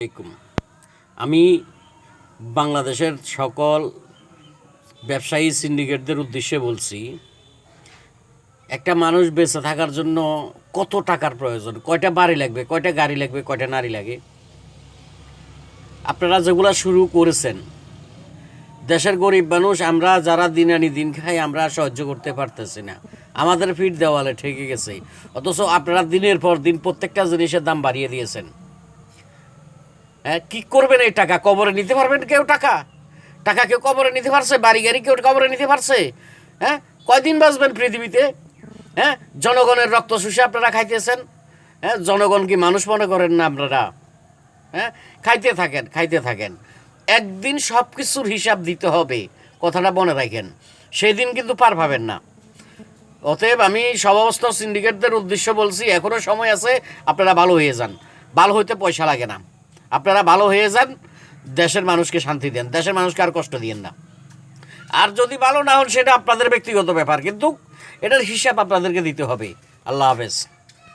আলাইকুম। আমি বাংলাদেশের সকল ব্যবসায়ী সিন্ডিকেটদের উদ্দেশ্যে বলছি, একটা মানুষ বেঁচে থাকার জন্য কত টাকার প্রয়োজন, কয়টা বাড়ি লাগবে, কয়টা গাড়ি লাগবে, কয়টা নারী লাগে। আপনারা যেগুলো শুরু করেছেন, দেশের গরিব মানুষ আমরা যারা দিন আনি দিন খাই, আমরা সহ্য করতে পারতেছি না। আমাদের ফিট দেওয়ালে ঠেকে গেছে, অথচ আপনারা দিনের পর দিন প্রত্যেকটা জিনিসের দাম বাড়িয়ে দিয়েছেন। হ্যাঁ, কী করবেন এই টাকা? কবরে নিতে পারবেন কেউ? টাকা কেউ কবরে নিতে পারছে? বাড়ি গাড়ি কেউ কবরে নিতে পারছে? হ্যাঁ, কয়দিন বাঁচবেন পৃথিবীতে? হ্যাঁ, জনগণের রক্ত শুষে আপনারা খাইতেছেন। হ্যাঁ, জনগণ কি মানুষ মনে করেন না আপনারা? হ্যাঁ, খাইতে থাকেন, একদিন সব কিছুর হিসাব দিতে হবে, কথাটা মনে রাখেন। সেই দিন কিন্তু পার পাবেন না। অতএব আমি সমস্ত সিন্ডিকেটদের উদ্দেশ্য বলছি, এখনও সময় আছে, আপনারা ভালো হয়ে যান। ভালো হইতে পয়সা লাগে না, আপনারা ভালো হয়ে যান, দেশের মানুষকে শান্তি দেন, দেশের মানুষকে আর কষ্ট দিয়েন না। আর যদি ভালো না হন সেটা আপনাদের ব্যক্তিগত ব্যাপার, কিন্তু এটার হিসাব আপনাদেরকে দিতে হবে। আল্লাহ হাফেজ।